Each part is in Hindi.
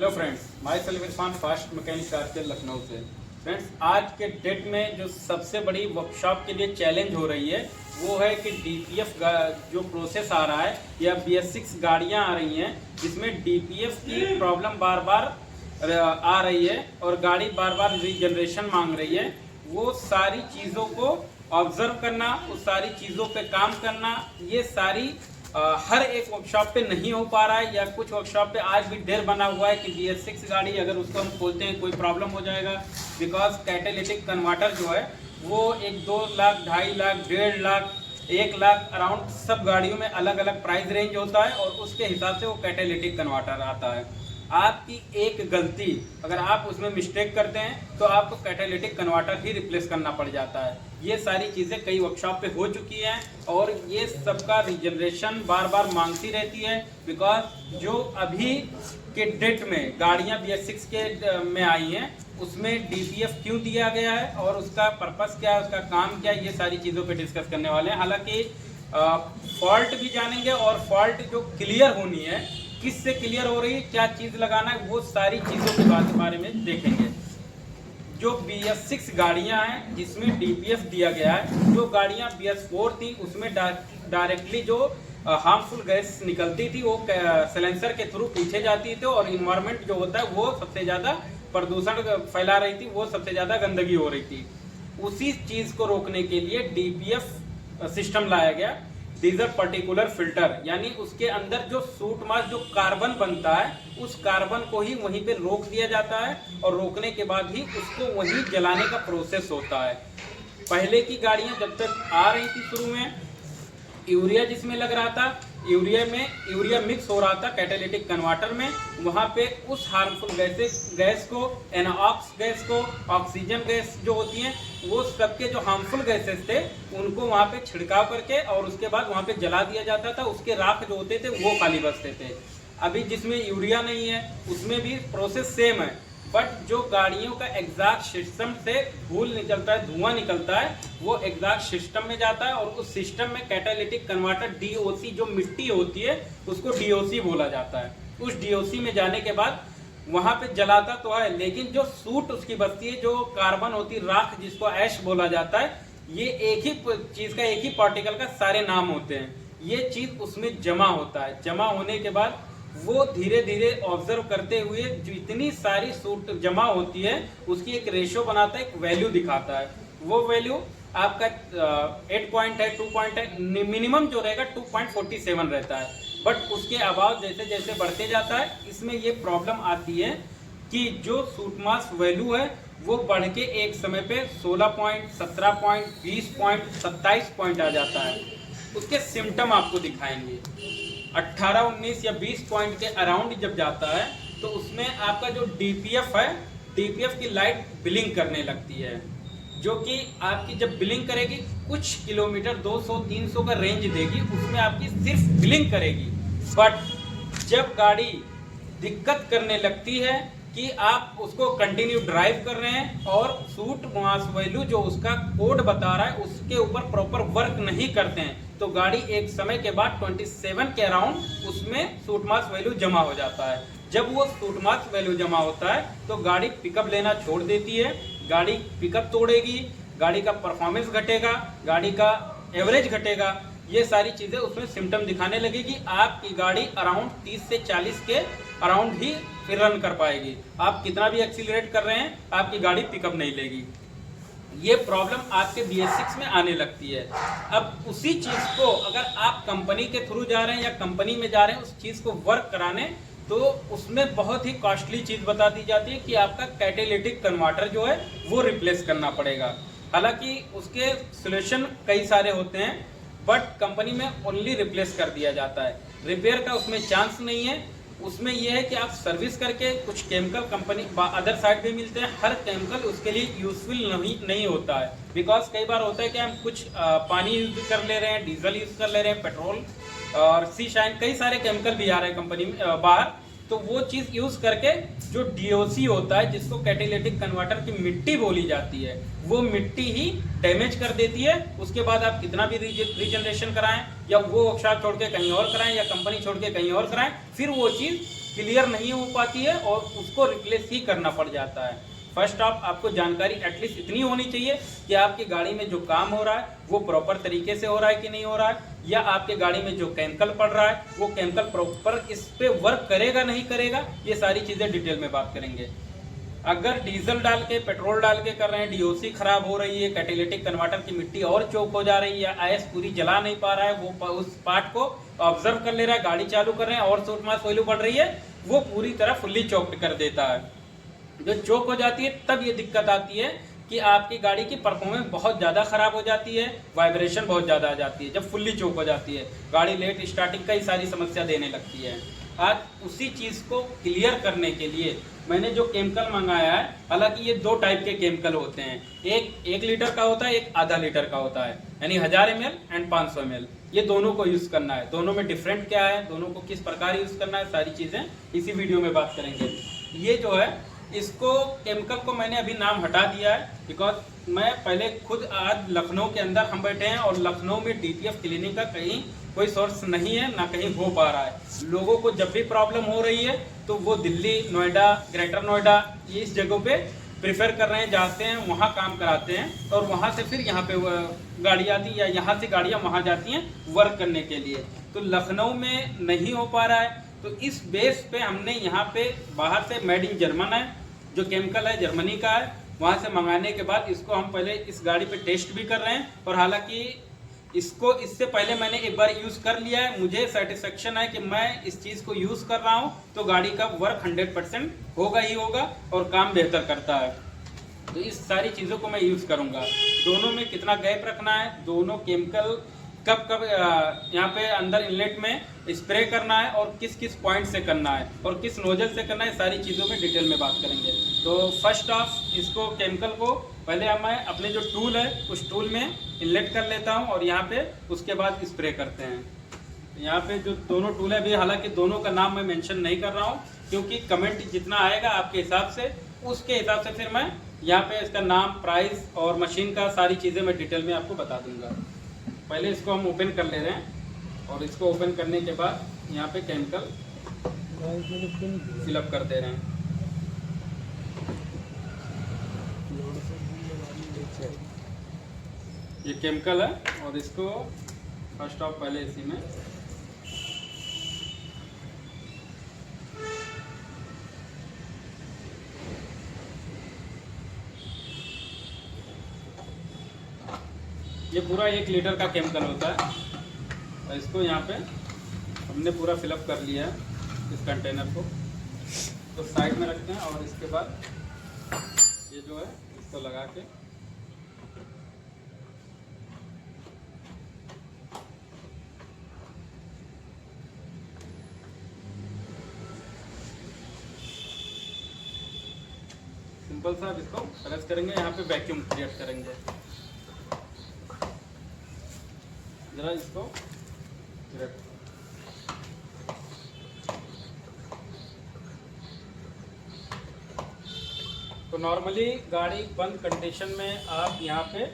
Hello friends, my self Irfan fast mechanic RKL Lucknow से। फ्रेंड्स, आज के डेट में जो सबसे बड़ी वर्कशॉप के लिए चैलेंज हो रही है वो है कि डीपीएफ जो प्रोसेस आ रहा है या BS6 गाड़ियां आ रही हैं जिसमें डीपीएफ की प्रॉब्लम बार बार आ रही है और गाड़ी बार बार रीजनरेशन मांग रही है। वो सारी चीज़ों को ऑब्जर्व करना, उस सारी चीज़ों पे काम करना, ये सारी हर एक वर्कशॉप पे नहीं हो पा रहा है या कुछ वर्कशॉप पे आज भी डर बना हुआ है कि BS6 गाड़ी अगर उसको हम खोलते हैं कोई प्रॉब्लम हो जाएगा। बिकॉज कैटालिटिक कन्वर्टर जो है वो 1-2 लाख, 2.5 लाख, 1.5 लाख, 1 लाख अराउंड सब गाड़ियों में अलग अलग प्राइस रेंज होता है और उसके हिसाब से वो कैटालिटिक कन्वर्टर आता है। आपकी एक गलती अगर आप उसमें मिस्टेक करते हैं तो आपको कैटालिटिक कन्वर्टर ही रिप्लेस करना पड़ जाता है। ये सारी चीज़ें कई वर्कशॉप पे हो चुकी हैं और ये सबका रीजनरेशन बार बार मांगती रहती है। बिकॉज जो अभी के डेट में गाड़ियां BS6 के में आई हैं उसमें DPF क्यों दिया गया है और उसका पर्पस क्या है, उसका काम क्या है, ये सारी चीज़ों पे डिस्कस करने वाले हैं। हालांकि फॉल्ट भी जानेंगे और फॉल्ट जो क्लियर होनी है, किससे क्लियर हो रही है, क्या चीज़ लगाना है, वो सारी चीज़ों के बारे में देखेंगे। जो BS6 गाड़ियां हैं जिसमें DPF दिया गया है, जो गाड़ियां BS4 थी उसमें डायरेक्टली जो हार्मफुल गैस निकलती थी वो सिलेंसर के थ्रू पीछे जाती थी और इन्वायरमेंट जो होता है वो सबसे ज़्यादा प्रदूषण फैला रही थी, वो सबसे ज़्यादा गंदगी हो रही थी। उसी चीज़ को रोकने के लिए DPF सिस्टम लाया गया, डीजल पर्टिकुलर फिल्टर, यानी उसके अंदर जो सूट मास जो कार्बन बनता है उस कार्बन को ही वहीं पे रोक दिया जाता है और रोकने के बाद ही उसको वहीं जलाने का प्रोसेस होता है। पहले की गाड़ियां जब तक आ रही थी शुरू में यूरिया जिसमें लग रहा था, यूरिया मिक्स हो रहा था कैटालिटिक कन्वर्टर में, वहाँ पे उस हार्मफुल गैस को, NOx गैस को, ऑक्सीजन गैस जो होती हैं वो सबके जो हार्मफुल गैसेस थे उनको वहाँ पे छिड़काव करके और उसके बाद वहाँ पे जला दिया जाता था। उसके राख जो होते थे वो खाली बचते थे। अभी जिसमें यूरिया नहीं है उसमें भी प्रोसेस सेम है, बट जो गाड़ियों का एग्जॉस्ट सिस्टम से धूल निकलता है, धुआं निकलता है, वो एग्जॉस्ट सिस्टम में जाता है और उस सिस्टम में कैटालिटिक कन्वर्टर DOC जो मिट्टी होती है उसको DOC बोला जाता है। उस DOC में जाने के बाद वहां पे जलाता तो है, लेकिन जो सूट उसकी बचती है, जो कार्बन होती है, राख जिसको ऐश बोला जाता है, ये एक ही चीज का, एक ही पार्टिकल का सारे नाम होते हैं। ये चीज उसमें जमा होता है। जमा होने के बाद वो धीरे धीरे ऑब्जर्व करते हुए जितनी सारी सूट जमा होती है उसकी एक रेशियो बनाता है, एक वैल्यू दिखाता है। वो वैल्यू आपका 8 पॉइंट है, 2 पॉइंट है, मिनिमम जो रहेगा 2.47 रहता है। बट उसके अभाव जैसे जैसे बढ़ते जाता है इसमें ये प्रॉब्लम आती है कि जो सूट मास वैल्यू है वो बढ़ के एक समय पे 16 पॉइंट, 17 पॉइंट, 20 पॉइंट, 27 पॉइंट आ जाता है। उसके सिम्टम आपको दिखाएंगे। 18, 19 या 20 पॉइंट के अराउंड जब जाता है तो उसमें आपका जो DPF है, DPF की लाइट ब्लिंक करने लगती है, जो कि आपकी जब ब्लिंक करेगी कुछ किलोमीटर 200-300 का रेंज देगी, उसमें आपकी सिर्फ ब्लिंक करेगी। बट जब गाड़ी दिक्कत करने लगती है कि आप उसको कंटिन्यू ड्राइव कर रहे हैं और सूट मास वैल्यू जो उसका कोड बता रहा है उसके ऊपर प्रॉपर वर्क नहीं करते हैं तो गाड़ी एक समय के बाद 27 के अराउंड उसमें सूट मास वैल्यू जमा हो जाता है। जब वो सूट मास वैल्यू जमा होता है तो गाड़ी पिकअप लेना छोड़ देती है, गाड़ी पिकअप तोड़ेगी, गाड़ी का परफॉर्मेंस घटेगा, गाड़ी का एवरेज घटेगा। ये सारी चीज़ें उसमें सिम्टम दिखाने लगेगी। आपकी गाड़ी अराउंड 30 से 40 के अराउंड ही फिर रन कर पाएगी। आप कितना भी एक्सीलरेट कर रहे हैं आपकी गाड़ी पिकअप नहीं लेगी। ये प्रॉब्लम आपके BS6 में आने लगती है। अब उसी चीज़ को अगर आप कंपनी के थ्रू जा रहे हैं या कंपनी में जा रहे हैं उस चीज़ को वर्क कराने, तो उसमें बहुत ही कॉस्टली चीज़ बता दी जाती है कि आपका कैटालिटिक कन्वर्टर जो है वो रिप्लेस करना पड़ेगा। हालांकि उसके सोल्यूशन कई सारे होते हैं बट कंपनी में ओनली रिप्लेस कर दिया जाता है, रिपेयर का उसमें चांस नहीं है। उसमें यह है कि आप सर्विस करके कुछ केमिकल कंपनी अदर साइड पे मिलते हैं, हर केमिकल उसके लिए यूजफुल नहीं होता है। बिकॉज कई बार होता है कि हम कुछ पानी यूज कर ले रहे हैं, डीजल यूज कर ले रहे हैं, पेट्रोल और सी शाइन, कई सारे केमिकल भी आ रहे हैं कंपनी में बाहर, तो वो चीज़ यूज करके जो DOC होता है जिसको कैटालिटिक कन्वर्टर की मिट्टी बोली जाती है वो मिट्टी ही डैमेज कर देती है। उसके बाद आप कितना भी रीजनरेशन कराएं या वो वर्कशॉप छोड़ के कहीं और कराएं या कंपनी छोड़ के कहीं और कराएं, फिर वो चीज़ क्लियर नहीं हो पाती है और उसको रिप्लेस ही करना पड़ जाता है। फर्स्ट ऑफ आपको जानकारी एटलीस्ट इतनी होनी चाहिए कि आपकी गाड़ी में जो काम हो रहा है वो प्रॉपर तरीके से हो रहा है कि नहीं हो रहा है, या आपके गाड़ी में जो केमिकल पड़ रहा है वो केमिकल प्रॉपर इस पे वर्क करेगा नहीं करेगा, ये सारी चीज़ें डिटेल में बात करेंगे। अगर डीजल डाल के पेट्रोल डाल के कर रहे हैं, डीओसी खराब हो रही है, कैटेलिटिक कन्वर्टर की मिट्टी और चौक हो जा रही है, आईएस पूरी जला नहीं पा रहा है, वो उस पार्ट को ऑब्जर्व कर ले रहा है, गाड़ी चालू कर रहे हैं और शॉर्ट मास वैल्यू बढ़ रही है, वो पूरी तरह फुल्ली चौक्ड कर देता है। जो चौक हो जाती है तब ये दिक्कत आती है कि आपकी गाड़ी की परफॉर्मेंस बहुत ज़्यादा खराब हो जाती है, वाइब्रेशन बहुत ज़्यादा आ जाती है। जब फुल्ली चौक हो जाती है गाड़ी लेट स्टार्टिंग कई सारी समस्या देने लगती है। आज उसी चीज़ को क्लियर करने के लिए मैंने जो केमिकल मंगाया है, हालांकि ये 2 टाइप के केमिकल होते हैं, एक 1 लीटर का होता है, एक आधा लीटर का होता है, यानी 1000 ml एंड 500 ml। ये दोनों को यूज़ करना है। दोनों में डिफरेंट क्या है, दोनों को किस प्रकार यूज़ करना है, सारी चीज़ें इसी वीडियो में बात करेंगे। ये जो है इसको केमिकल को मैंने अभी नाम हटा दिया है, बिकॉज मैं पहले खुद आज लखनऊ के अंदर हम बैठे हैं और लखनऊ में डीटीएफ क्लीनिंग का कहीं कोई सोर्स नहीं है, ना कहीं हो पा रहा है। लोगों को जब भी प्रॉब्लम हो रही है तो वो दिल्ली, नोएडा, ग्रेटर नोएडा, ये इस जगहों पे प्रेफर कर रहे हैं, जाते हैं वहाँ काम कराते हैं और वहाँ से फिर यहाँ पे गाड़ी आती है या यहाँ से गाड़ियाँ वहाँ जाती हैं वर्क करने के लिए। तो लखनऊ में नहीं हो पा रहा है, तो इस बेस पे हमने यहाँ पे बाहर से मेड इन जर्मन है, जो केमिकल है जर्मनी का है, वहाँ से मंगाने के बाद इसको हम पहले इस गाड़ी पे टेस्ट भी कर रहे हैं। और हालांकि इसको इससे पहले मैंने एक बार यूज़ कर लिया है, मुझे सेटिस्फेक्शन है कि मैं इस चीज़ को यूज़ कर रहा हूँ तो गाड़ी का वर्क 100% होगा ही होगा और काम बेहतर करता है। तो इस सारी चीज़ों को मैं यूज़ करूँगा। दोनों में कितना गैप रखना है, दोनों केमिकल कब कब यहाँ पे अंदर इनलेट में स्प्रे करना है और किस किस पॉइंट से करना है और किस नोजल से करना है, सारी चीज़ों में डिटेल में बात करेंगे। तो फर्स्ट ऑफ इसको केमिकल को पहले मैं अपने जो टूल है उस टूल में इनलेट कर लेता हूँ और यहाँ पे उसके बाद स्प्रे करते हैं। यहाँ पे जो दोनों टूल है, अभी हालांकि दोनों का नाम मैं मेंशन नहीं कर रहा हूँ क्योंकि कमेंट जितना आएगा आपके हिसाब से उसके हिसाब से फिर मैं यहाँ पे इसका नाम, प्राइस और मशीन का सारी चीज़ें मैं डिटेल में आपको बता दूंगा। पहले इसको हम ओपन कर ले रहे हैं और इसको ओपन करने के बाद यहाँ पे केमिकल फिलअप कर दे रहे हैं। ये केमिकल है और इसको फर्स्ट ऑफ पहले इसी में ये पूरा 1 लीटर का केमिकल होता है और इसको यहाँ पे हमने पूरा फिलअप कर लिया है इस कंटेनर को, तो साइड में रखते हैं और इसके बाद ये जो है इसको लगा के सिंपल सा इसको प्रेस करेंगे, यहाँ पे वैक्यूम क्रिएट करेंगे। जरा इसको तो नॉर्मली गाड़ी बंद कंडीशन में आप यहाँ पे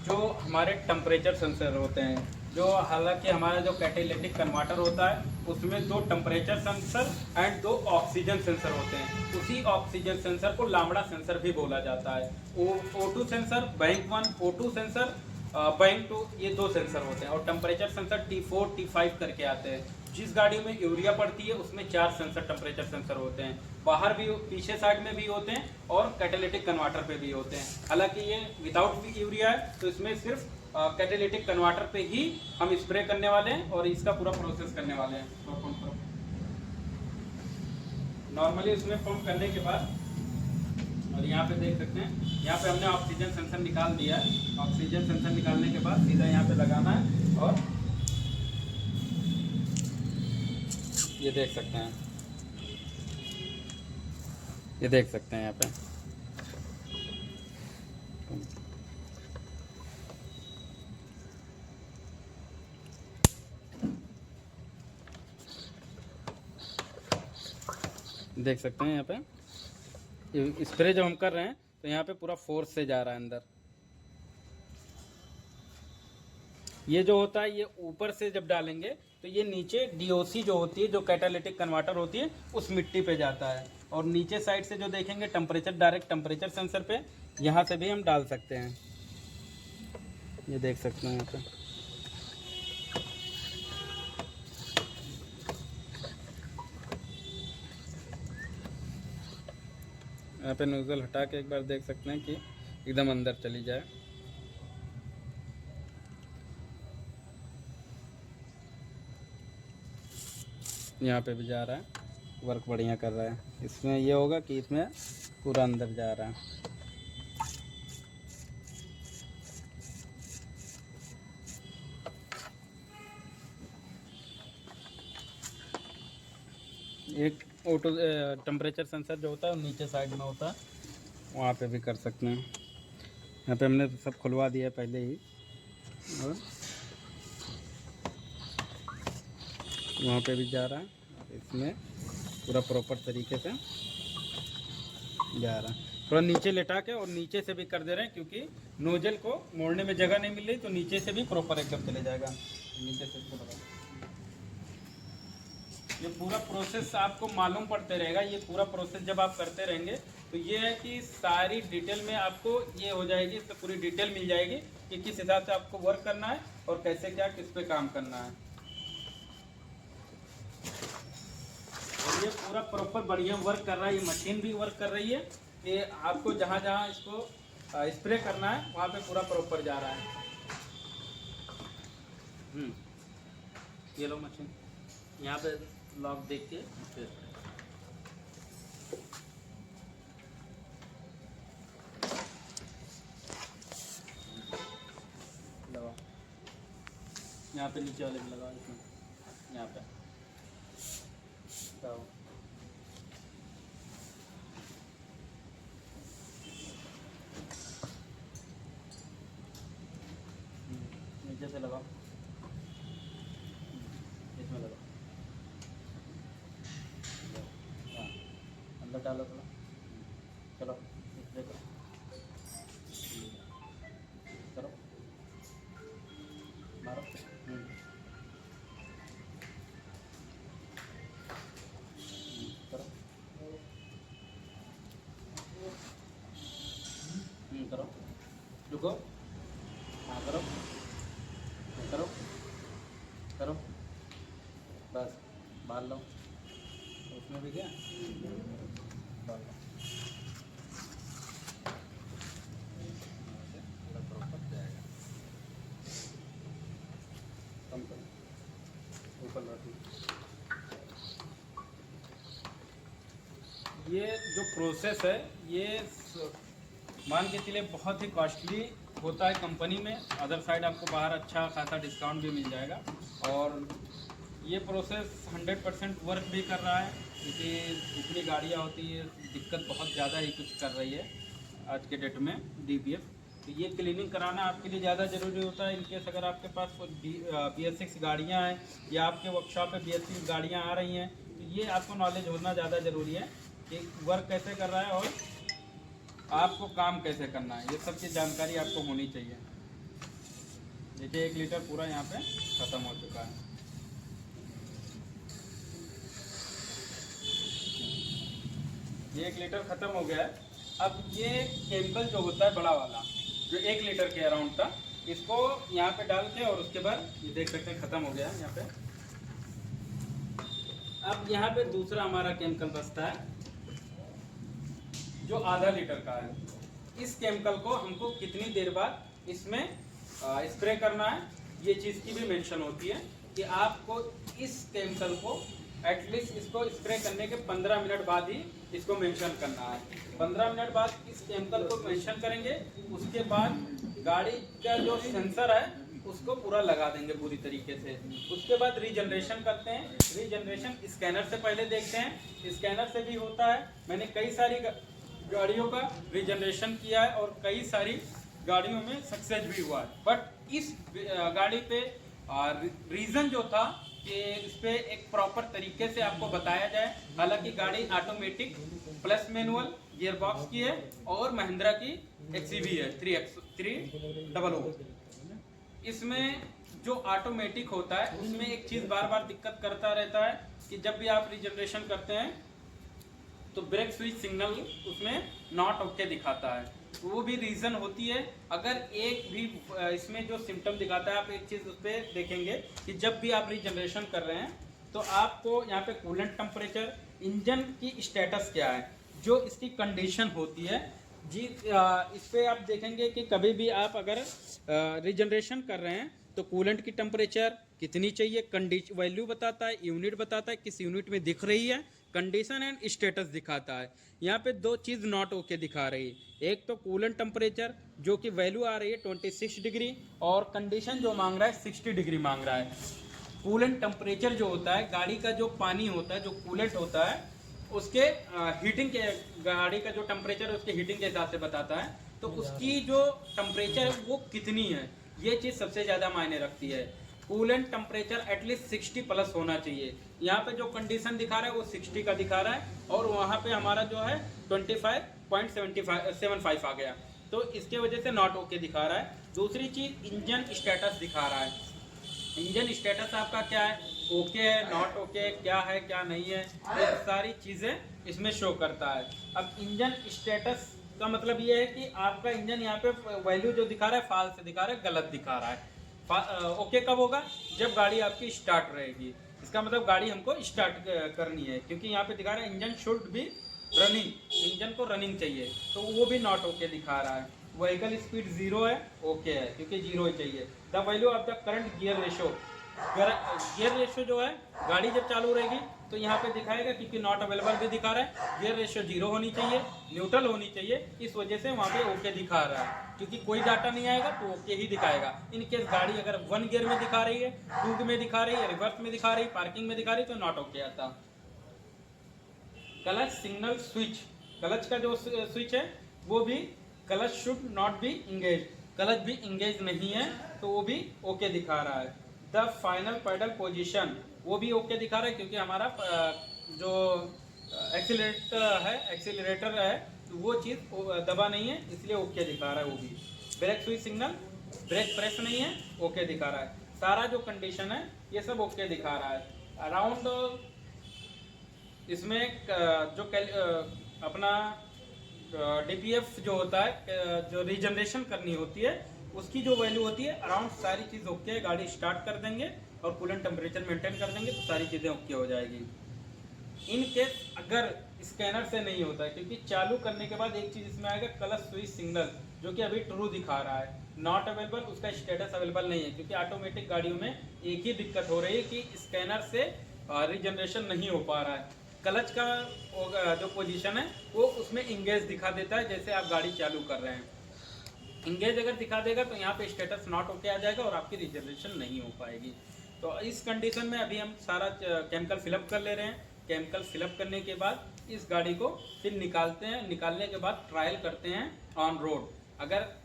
जो हमारे टेम्परेचर सेंसर होते हैं, जो हालांकि हमारा जो कैटेलिटिक कन्वर्टर होता है उसमें 2 temperature sensor and 2 oxygen sensor होते हैं। उसी ऑक्सीजन सेंसर को लामड़ा सेंसर भी बोला जाता है। O2 sensor, bank 1, O2 sensor, bank 2, ये 2 सेंसर होते हैं और टेम्परेचर सेंसर T4, T5 करके आते हैं। जिस गाड़ी में यूरिया पड़ती है उसमें 4 सेंसर टेम्परेचर सेंसर होते हैं, बाहर भी, पीछे साइड में भी होते हैं और कैटेलिटिक कन्वर्टर पे भी होते हैं। हालांकि ये विदाउट यूरिया है तो इसमें सिर्फ कैटेलिटिक कन्वर्टर पे ही हम स्प्रे करने वाले हैं और इसका पूरा प्रोसेस करने वाले हैं। तो पंप नॉर्मली इसमें पंप करने के बाद और यहाँ पे देख सकते हैं, यहाँ पे हमने ऑक्सीजन सेंसर निकाल दिया है। ऑक्सीजन सेंसर निकालने के बाद सीधा यहाँ पे लगाना है और ये देख सकते हैं, ये देख सकते हैं यहाँ पे देख सकते हैं यहाँ पे स्प्रे जब हम कर रहे हैं तो यहाँ पे पूरा फोर्स से जा रहा है अंदर। ये जो होता है ये ऊपर से जब डालेंगे तो ये नीचे DOC जो होती है, जो कैटालिटिक कन्वर्टर होती है, उस मिट्टी पे जाता है। और नीचे साइड से जो देखेंगे टेम्परेचर, डायरेक्ट टेम्परेचर सेंसर पे यहाँ से भी हम डाल सकते हैं। ये देख सकते हैं यहाँ पे। यहाँ पे नोजल हटा के एक बार देख सकते हैं कि एकदम अंदर चली जाए। यहाँ पे भी जा रहा है, वर्क बढ़िया कर रहा है। इसमें ये होगा कि इसमें पूरा अंदर जा रहा है। एक ऑटो टेम्परेचर सेंसर जो होता है वो नीचे साइड में होता है, वहाँ पे भी कर सकते हैं। यहाँ पे हमने सब खुलवा दिया पहले ही, और वहाँ पे भी जा रहा है। इसमें पूरा प्रॉपर तरीके से जा रहा है। थोड़ा नीचे लेटा के और नीचे से भी कर दे रहे हैं, क्योंकि नोजल को मोड़ने में जगह नहीं मिल रही, तो नीचे से भी प्रॉपर एकदम चले जाएगा। नीचे से इसको लगा, ये पूरा प्रोसेस आपको मालूम पड़ते रहेगा। ये पूरा प्रोसेस जब आप करते रहेंगे तो ये है कि सारी डिटेल में आपको ये हो जाएगी, इसमें पूरी डिटेल मिल जाएगी कि किस हिसाब से आपको वर्क करना है और कैसे क्या किस पे काम करना है। और ये पूरा प्रॉपर बढ़िया वर्क कर रहा है, ये मशीन भी वर्क कर रही है कि आपको जहाँ जहाँ इसको स्प्रे करना है वहाँ पे पूरा प्रॉपर जा रहा है। ये लो मशीन, यहाँ पे लॉक देख के फिर लगाओ, यहाँ पे नीचे वाले भी लगाओ, इसमें यहाँ पे लगाओ। नीचे से लगाओ, इसमें लगाओ, अंदर डालो थोड़ा, चलो देखो, करो, मारो, करो, करो, रुको, हाँ करो, करो, करो, बस बाल लो, उसमें भी क्या बाल लो, प्रॉपर जाएगा। कम करो, ऊपर रखो। ये जो प्रोसेस है ये मान के चलिए बहुत ही कॉस्टली होता है कंपनी में। अदर साइड आपको बाहर अच्छा खासा डिस्काउंट भी मिल जाएगा। और ये प्रोसेस 100% वर्क भी कर रहा है, क्योंकि इतनी गाड़ियाँ होती है, दिक्कत बहुत ज़्यादा ही कुछ कर रही है आज के डेट में DPF। तो ये क्लीनिंग कराना आपके लिए ज़्यादा ज़रूरी होता है। इनकेस अगर आपके पास कोई BS6 गाड़ियाँ हैं या आपके वर्कशॉप पे BS6 गाड़ियाँ आ रही हैं, तो ये आपको नॉलेज होना ज़्यादा ज़रूरी है कि वर्क कैसे कर रहा है और आपको काम कैसे करना है। ये सब की जानकारी आपको होनी चाहिए। देखिए 1 लीटर पूरा यहाँ पे ख़त्म हो चुका है। ये 1 लीटर ख़त्म हो गया है। अब ये केमिकल जो होता है बड़ा वाला, जो 1 लीटर के अराउंड था, इसको यहाँ पे डाल के और उसके बाद ये देख सकते हैं ख़त्म हो गया है यहाँ पे। अब यहाँ पे दूसरा हमारा केमिकल बचता है जो आधा लीटर का है। इस केमिकल को हमको कितनी देर बाद इसमें स्प्रे करना है, ये चीज़ की भी मेंशन होती है कि आपको इस केमिकल को एटलीस्ट इसको स्प्रे करने के 15 मिनट बाद ही इसको मेंशन करना है। 15 मिनट बाद इस केमिकल को मेंशन करेंगे, उसके बाद गाड़ी का जो सेंसर है उसको पूरा लगा देंगे पूरी तरीके से। उसके बाद रीजनरेशन करते हैं। रीजनरेशन स्कैनर से पहले देखते हैं, स्कैनर से भी होता है। मैंने कई सारी गाड़ियों का रीजनरेशन किया है और कई सारी गाड़ियों में सक्सेस भी हुआ है। बट इस गाड़ी पे रीज़न जो था कि इस पर एक प्रॉपर तरीके से आपको बताया जाए। हालांकि गाड़ी automatic plus manual gear box की है और महिंद्रा की XCV है 300। इसमें जो ऑटोमेटिक होता है उसमें एक चीज़ बार बार दिक्कत करता रहता है कि जब भी आप रीजनरेशन करते हैं तो ब्रेक स्विच सिग्नल उसमें नॉट ओके दिखाता है। वो भी रीज़न होती है, अगर एक भी इसमें जो सिम्टम दिखाता है, आप एक चीज़ उस पर देखेंगे कि जब भी आप रीजनरेशन कर रहे हैं तो आपको यहाँ पे कूलेंट टेम्परेचर, इंजन की स्टेटस क्या है, जो इसकी कंडीशन होती है जी, इस पर आप देखेंगे कि कभी भी आप अगर रीजनरेशन कर रहे हैं तो कूलेंट की टेम्परेचर कितनी चाहिए, कंडीशन वैल्यू बताता है, यूनिट बताता है, किस यूनिट में दिख रही है, कंडीशन एंड स्टेटस दिखाता है। यहाँ पे दो चीज़ नॉट ओके दिखा रही है, एक तो कूलेंट टेम्परेचर जो कि वैल्यू आ रही है 26 डिग्री और कंडीशन जो मांग रहा है 60 डिग्री मांग रहा है। कूलेंट टेम्परेचर जो होता है, गाड़ी का जो पानी होता है, जो कूलेंट होता है, उसके हीटिंग के, गाड़ी का जो टेम्परेचर है उसके हीटिंग के हिसाब से बताता है, तो उसकी जो टेम्परेचर है वो कितनी है, ये चीज़ सबसे ज़्यादा मायने रखती है। कूलेंट टेम्परेचर एटलीस्ट 60 प्लस होना चाहिए। यहाँ पे जो कंडीशन दिखा रहा है वो 60 का दिखा रहा है और वहाँ पे हमारा जो है 25.75 आ गया, तो इसके वजह से नॉट ओके दिखा रहा है। दूसरी चीज़ इंजन स्टेटस दिखा रहा है, इंजन स्टेटस आपका क्या है, ओके है, नॉट ओके, क्या है क्या नहीं है, ये सारी चीज़ें इसमें शो करता है। अब इंजन स्टेटस का मतलब ये है कि आपका इंजन यहाँ पे वैल्यू जो दिखा रहा है फाल्स दिखा रहा है, गलत दिखा रहा है। ओके कब होगा, जब गाड़ी आपकी स्टार्ट रहेगी, इसका मतलब गाड़ी हमको स्टार्ट करनी है, क्योंकि यहाँ पे दिखा रहा है engine should be running, engine को रनिंग चाहिए, तो वो भी नॉट ओके दिखा रहा है। व्हीकल स्पीड 0 है, ओके है, क्योंकि 0 ही चाहिए। The value of the current gear ratio, gear ratio जो है गाड़ी जब चालू रहेगी तो यहाँ पे दिखाएगा, क्योंकि नॉट अवेलेबल भी दिखा रहा है, गियर रेशो 0 होनी चाहिए, न्यूट्रल होनी चाहिए, इस वजह से वहाँ पे ओके दिखा रहा है, क्योंकि कोई डाटा नहीं आएगा तो ओके ही दिखाएगा। इन केस गाड़ी अगर 1 गियर में दिखा रही है, 2 में दिखा रही है, रिवर्स में दिखा रही है, पार्किंग में दिखा रही है, तो नॉट ओके आता। क्लच सिग्नल स्विच, क्लच का जो स्विच है वो भी, clutch should not be engage, clutch भी इंगेज नहीं है, तो वो भी ओके दिखा रहा है। द फाइनल पेडल पोजीशन, वो भी ओके दिखा रहा है, क्योंकि हमारा जो एक्सीलरेटर है वो चीज़ दबा नहीं है, इसलिए ओके दिखा रहा है वो भी। Brake switch signal, brake press नहीं है, ओके दिखा रहा है। सारा जो कंडीशन है ये सब ओके दिखा रहा है। अराउंड इसमें जो अपना डीपीएफ जो होता है, जो रीजनरेशन करनी होती है, उसकी जो वैल्यू होती है अराउंड सारी चीज़ ओके है। गाड़ी स्टार्ट कर देंगे और कूलेंट टेम्परेचर मेंटेन कर देंगे तो सारी चीज़ें ओके हो जाएगी। इन केस अगर स्कैनर से नहीं होता है, क्योंकि चालू करने के बाद एक चीज़ इसमें आएगा, क्लच स्विच सिग्नल, जो कि अभी ट्रू दिखा रहा है, नॉट अवेलेबल, उसका स्टेटस अवेलेबल नहीं है, क्योंकि ऑटोमेटिक गाड़ियों में एक ही दिक्कत हो रही है कि स्कैनर से रीजनरेशन नहीं हो पा रहा है। क्लच का जो पोजीशन है वो उसमें इंगेज दिखा देता है, जैसे आप गाड़ी चालू कर रहे हैं, इंगेज अगर दिखा देगा तो यहाँ पे स्टेटस नॉट ओके आ जाएगा और आपकी रीजनरेशन नहीं हो पाएगी। तो इस कंडीशन में अभी हम सारा केमिकल फिलअप कर ले रहे हैं। केमिकल फिलअप करने के बाद इस गाड़ी को फिर निकालते हैं, निकालने के बाद ट्रायल करते हैं ऑन रोड। अगर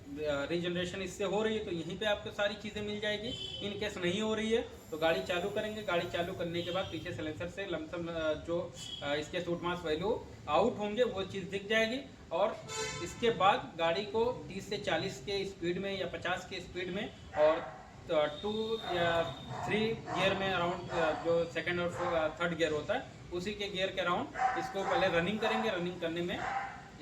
रीजनरेशन इससे हो रही है तो यहीं पे आपको सारी चीज़ें मिल जाएगी, इन केस नहीं हो रही है तो गाड़ी चालू करेंगे। गाड़ी चालू करने के बाद पीछे सिलेंसर से लमसम जो इसके सूट मास वैल्यू आउट होंगे वो चीज़ दिख जाएगी, और इसके बाद गाड़ी को 30 से 40 के स्पीड में या 50 के स्पीड में और 2 या 3 गियर में अराउंड, जो सेकंड और थर्ड गियर होता है उसी के गियर के अराउंड इसको पहले रनिंग करेंगे। रनिंग करने में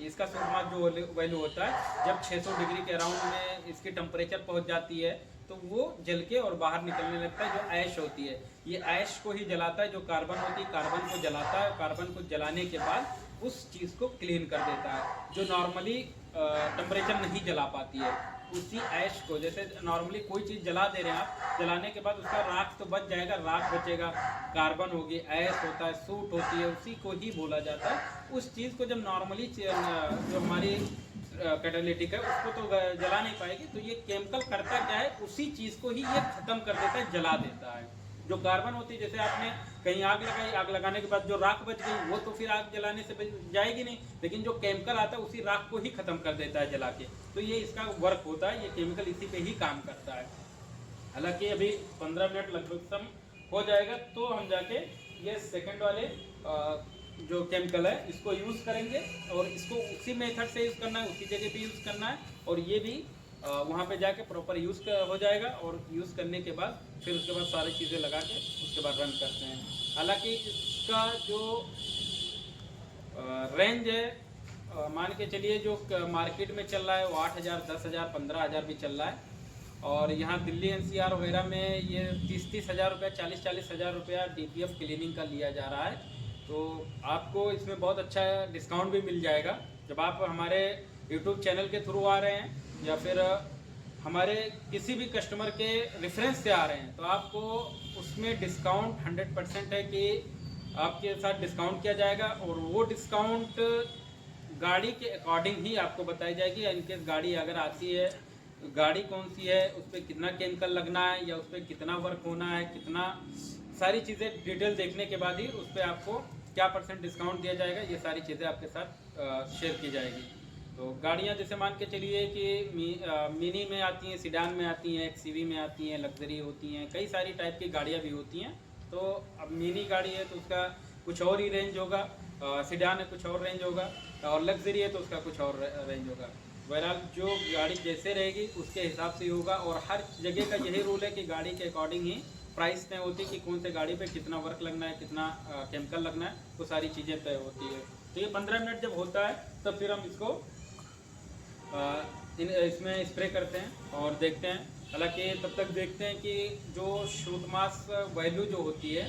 इसका सूट जो वैल्यू होता है, जब 600 डिग्री के अराउंड में इसकी टेम्परेचर पहुंच जाती है तो वो जल के और बाहर निकलने लगता है। जो ऐश होती है, ये ऐश को ही जलाता है, जो कार्बन होती है कार्बन को जलाता है, कार्बन को जलाने के बाद उस चीज़ को क्लीन कर देता है, जो नॉर्मली टेम्परेचर नहीं जला पाती है। उसी ऐश को, जैसे नॉर्मली कोई चीज़ जला दे रहे हैं आप, जलाने के बाद उसका राख तो बच जाएगा, राख बचेगा, कार्बन होगी, ऐश होता है, सूट होती है, उसी को ही बोला जाता है। उस चीज़ को जब नॉर्मली जो हमारी कैटालिटिक है उसको तो जला नहीं पाएगी, तो ये केमिकल करता क्या है, उसी चीज़ को ही ये ख़त्म कर देता है, जला देता है। जो कार्बन होती है, जैसे आपने कहीं आग लगाई, आग लगाने के बाद जो राख बच गई वो तो फिर आग जलाने से जाएगी नहीं, लेकिन जो केमिकल आता है उसी राख को ही खत्म कर देता है जला के। तो ये इसका वर्क होता है, ये केमिकल इसी पे ही काम करता है। हालांकि अभी 15 मिनट लगभग सम हो जाएगा तो हम जाके ये सेकंड वाले जो केमिकल है इसको यूज़ करेंगे, और इसको उसी मेथड से यूज़ करना है, उसी जगह पे यूज़ करना है, और ये भी वहाँ पे जाके प्रॉपर यूज़ हो जाएगा, और यूज़ करने के बाद फिर उसके बाद सारी चीज़ें लगा के उसके बाद रन करते हैं। हालांकि इसका जो रेंज है, मान के चलिए जो मार्केट में चल रहा है वो 8,000, 10,000, 15,000 भी चल रहा है। और यहाँ दिल्ली एनसीआर वगैरह में ये 30-30 हज़ार रुपया, 40-40 हज़ार रुपया डीपीएफ क्लीनिंग का लिया जा रहा है। तो आपको इसमें बहुत अच्छा डिस्काउंट भी मिल जाएगा जब आप हमारे यूट्यूब चैनल के थ्रू आ रहे हैं या फिर हमारे किसी भी कस्टमर के रेफरेंस से आ रहे हैं, तो आपको उसमें डिस्काउंट 100% है कि आपके साथ डिस्काउंट किया जाएगा। और वो डिस्काउंट गाड़ी के अकॉर्डिंग ही आपको बताई जाएगी। इनकेस गाड़ी अगर आती है, गाड़ी कौन सी है, उस पर कितना केमिकल लगना है या उस पर कितना वर्क होना है, कितना सारी चीज़ें डिटेल देखने के बाद ही उस पर आपको क्या % डिस्काउंट दिया जाएगा, ये सारी चीज़ें आपके साथ शेयर की जाएगी। तो गाड़ियाँ जैसे मान के चलिए कि मिनी में आती हैं, सीडान में आती हैं, एक्सयूवी में आती हैं, लग्जरी होती हैं, कई सारी टाइप की गाड़ियाँ भी होती हैं। तो अब मिनी गाड़ी है तो उसका कुछ और ही रेंज होगा, सीडान है कुछ और रेंज होगा, और लग्जरी है तो उसका कुछ और रेंज होगा। बहरहाल जो गाड़ी जैसे रहेगी उसके हिसाब से ही होगा। और हर जगह का यही रूल है कि गाड़ी के अकॉर्डिंग ही प्राइस तय होती है कि कौन से गाड़ी पे कितना वर्क लगना है, कितना केमिकल लगना है, वो सारी चीज़ें तय होती है। तो ये 15 मिनट जब होता है तब फिर हम इसको इसमें स्प्रे करते हैं और देखते हैं। हालांकि तब तक देखते हैं कि जो शूट मास वैल्यू जो होती है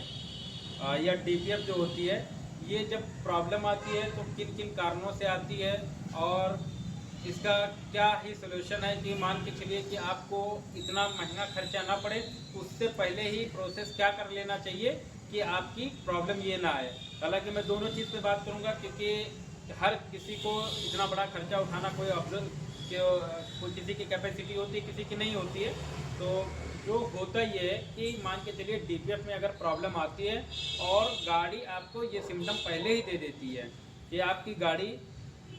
या डीपीएफ जो होती है, ये जब प्रॉब्लम आती है तो किन किन कारणों से आती है और इसका क्या ही सोल्यूशन है। कि मान के चलिए कि आपको इतना महंगा खर्चा ना पड़े, उससे पहले ही प्रोसेस क्या कर लेना चाहिए कि आपकी प्रॉब्लम ये ना आए। हालांकि मैं दोनों चीज़ पे बात करूँगा, क्योंकि हर किसी को इतना बड़ा खर्चा उठाना कोई अफजल कोई किसी की कैपेसिटी होती है, किसी की नहीं होती है। तो जो होता ये है कि मान के चलिए डीपीएफ में अगर प्रॉब्लम आती है और गाड़ी आपको ये सिम्टम पहले ही दे देती है कि आपकी गाड़ी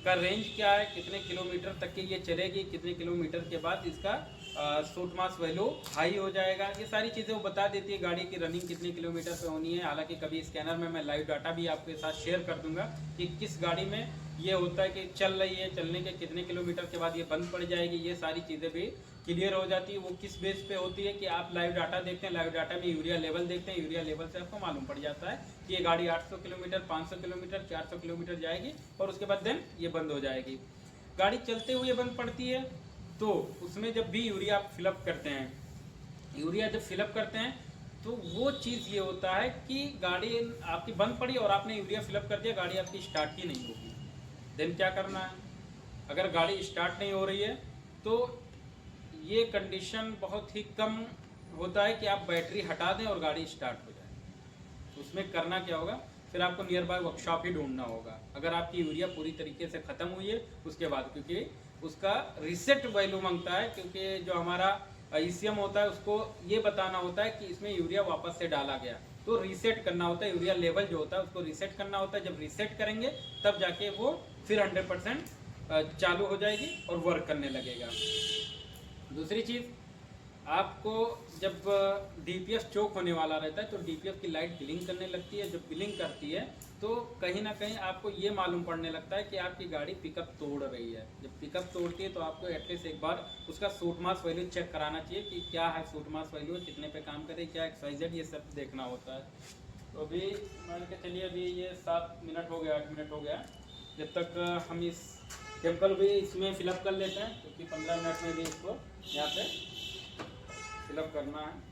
का रेंज क्या है, कितने किलोमीटर तक की ये चलेगी, कितने किलोमीटर के बाद इसका सूट मास वैल्यू हाई हो जाएगा, ये सारी चीज़ें वो बता देती है। गाड़ी की रनिंग कितने किलोमीटर पे होनी है। हालांकि कभी स्कैनर में मैं लाइव डाटा भी आपके साथ शेयर कर दूंगा कि किस गाड़ी में ये होता है कि चल रही है, चलने के कितने किलोमीटर के बाद ये बंद पड़ जाएगी, ये सारी चीज़ें भी क्लियर हो जाती है। वो किस बेस पे होती है कि आप लाइव डाटा देखते हैं, लाइव डाटा में यूरिया लेवल देखते हैं, यूरिया लेवल से आपको मालूम पड़ जाता है कि ये गाड़ी 800 किलोमीटर, 500 किलोमीटर, 400 किलोमीटर जाएगी और उसके बाद देन ये बंद हो जाएगी। गाड़ी चलते हुए बंद पड़ती है तो उसमें जब भी यूरिया आप फिलअप करते हैं, यूरिया जब फिलअप करते हैं तो वो चीज़ ये होता है कि गाड़ी आपकी बंद पड़ी और आपने यूरिया फिलअप कर दिया, गाड़ी आपकी स्टार्ट ही नहीं होगी। देन क्या करना है, अगर गाड़ी स्टार्ट नहीं हो रही है तो ये कंडीशन बहुत ही कम होता है कि आप बैटरी हटा दें और गाड़ी स्टार्ट हो जाए। तो उसमें करना क्या होगा, फिर आपको नियर बाय वर्कशॉप ही ढूंढना होगा। अगर आपकी यूरिया पूरी तरीके से ख़त्म हुई है उसके बाद, क्योंकि उसका रीसेट वैल्यू मांगता है, क्योंकि जो हमारा ईसीएम होता है उसको ये बताना होता है कि इसमें यूरिया वापस से डाला गया, तो रीसेट करना होता है। यूरिया लेवल जो होता है उसको रीसेट करना होता है। जब रीसेट करेंगे तब जाके वो फिर 100% चालू हो जाएगी और वर्क करने लगेगा। दूसरी चीज़, आपको जब डीपीएफ चोक होने वाला रहता है तो डीपीएफ की लाइट ब्लिंक करने लगती है। जब ब्लिंक करती है तो कहीं ना कहीं आपको ये मालूम पड़ने लगता है कि आपकी गाड़ी पिकअप तोड़ रही है। जब पिकअप तोड़ती है तो आपको एटलीस्ट एक बार उसका सूट मास वैल्यू चेक कराना चाहिए कि क्या है सूट मास वैल्यू, कितने पे काम करे, क्या XYZ, ये सब देखना होता है। तो अभी मान के चलिए अभी ये 7 मिनट हो गया, 8 मिनट हो गया। जब तक हम इस केमिकल भी इसमें फिलअप कर लेते हैं, क्योंकि 15 मिनट में भी इसको यहाँ पे फिलअप करना है।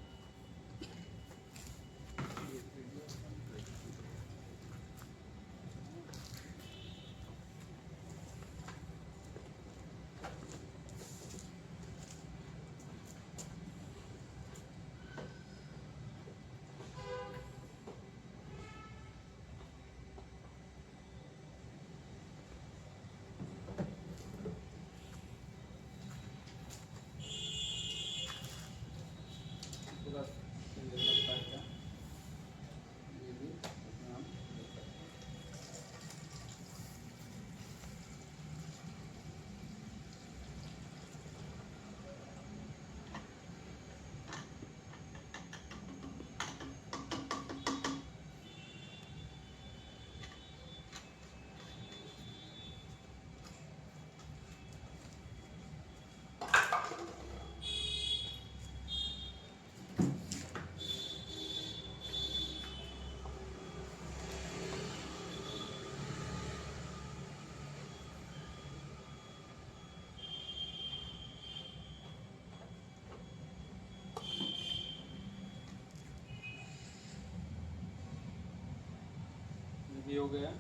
हो गया,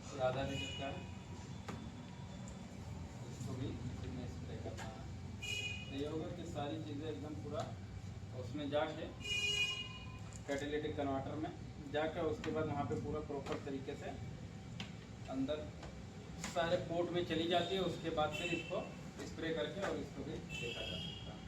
ये आधा लीटर का है, इसको भी इसमें स्प्रे करना है। ये होगा कि सारी चीज़ें एकदम पूरा उसमें जाके कैटालिटिक कन्वर्टर में जाकर उसके बाद वहाँ पे पूरा प्रॉपर तरीके से अंदर सारे पोर्ट में चली जाती है। उसके बाद फिर इसको स्प्रे करके और इसको भी देखा जा सकता है।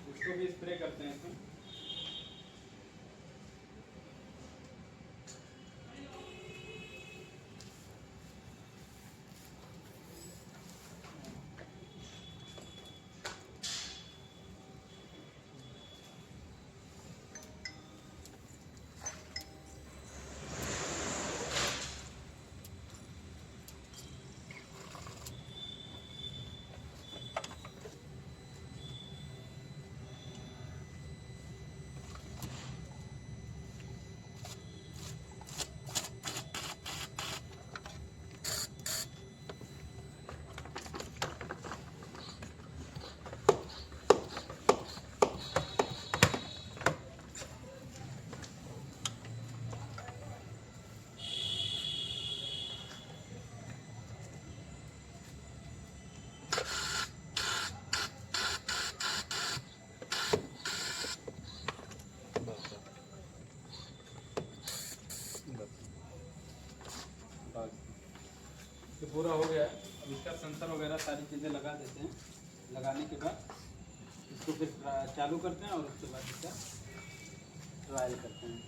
इसको भी स्प्रे करते हैं इसमें। तो पूरा हो गया है। अब इसका सेंसर वगैरह सारी चीज़ें लगा देते हैं। लगाने के बाद इसको फिर चालू करते हैं और उसके बाद इसका ट्रायल करते हैं।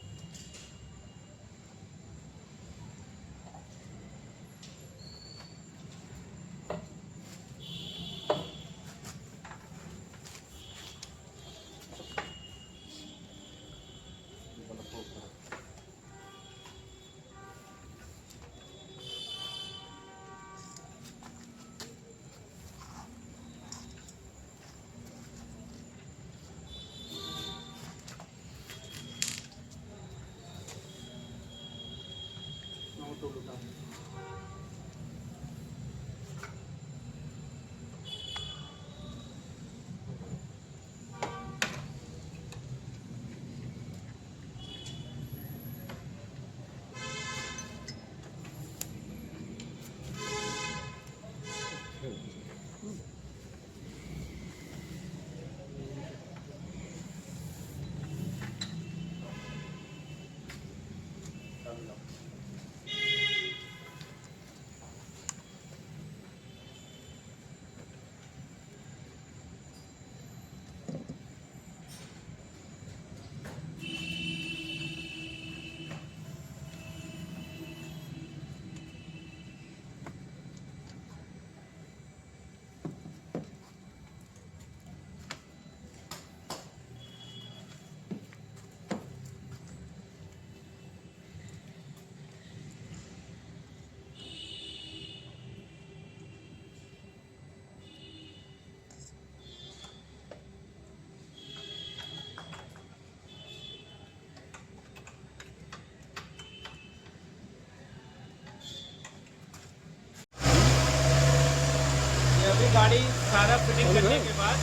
अभी गाड़ी सारा फिटिंग करने के बाद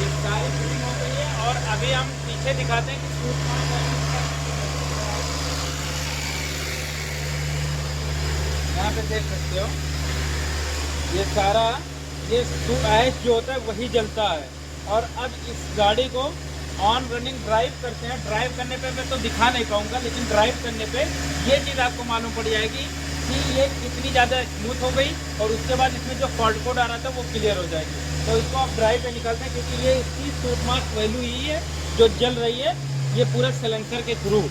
ये सारी फिटिंग हो गई है। और अभी हम पीछे दिखाते हैं कि सूट यहाँ पे देख सकते हो ये सारा ये ऐश जो होता है वही जलता है। और अब इस गाड़ी को ऑन रनिंग ड्राइव करते हैं। ड्राइव करने पे मैं तो दिखा नहीं पाऊंगा, लेकिन ड्राइव करने पे ये चीज़ आपको मालूम पड़ जाएगी कि ये कितनी ज़्यादा स्मूथ हो गई। और उसके बाद इसमें जो फॉल्ट कोड आ रहा था वो क्लियर हो जाएगी। तो इसको आप ड्राइव पे निकालते हैं, क्योंकि ये इसकी सूट मार्क वैल्यू यही है जो जल रही है, ये पूरा सिलेंसर के थ्रू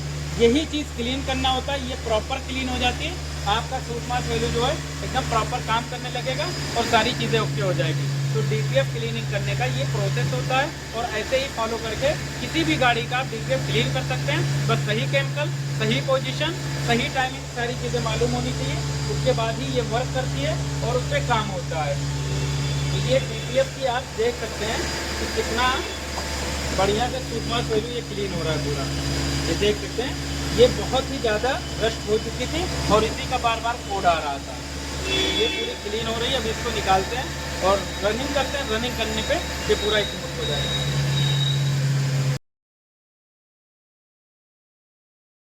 यही चीज़ क्लीन करना होता है। ये प्रॉपर क्लीन हो जाती है, आपका सूट मार्क वैल्यू जो है एकदम प्रॉपर काम करने लगेगा और सारी चीज़ें ओके हो जाएगी। तो डीपीएफ क्लीनिंग करने का ये प्रोसेस होता है, और ऐसे ही फॉलो करके किसी भी गाड़ी का आप डीपीएफ क्लीन कर सकते हैं। बस सही केमिकल, सही पोजीशन, सही टाइमिंग, सारी चीज़ें मालूम होनी चाहिए, उसके बाद ही ये वर्क करती है और उस पर काम होता है। तो ये डीपीएफ की आप देख सकते हैं कि कितना बढ़िया से सुपरफास्ट वैल्यू ये क्लीन हो रहा है पूरा। ये देख सकते हैं, ये बहुत ही ज़्यादा रस्ट हो चुकी थी और इसी का बार बार कोड आ रहा था। ये पूरी क्लीन हो रही है। अब इसको निकालते हैं और रनिंग करते हैं। रनिंग करने पे ये पूरा स्मूथ हो जाएगा।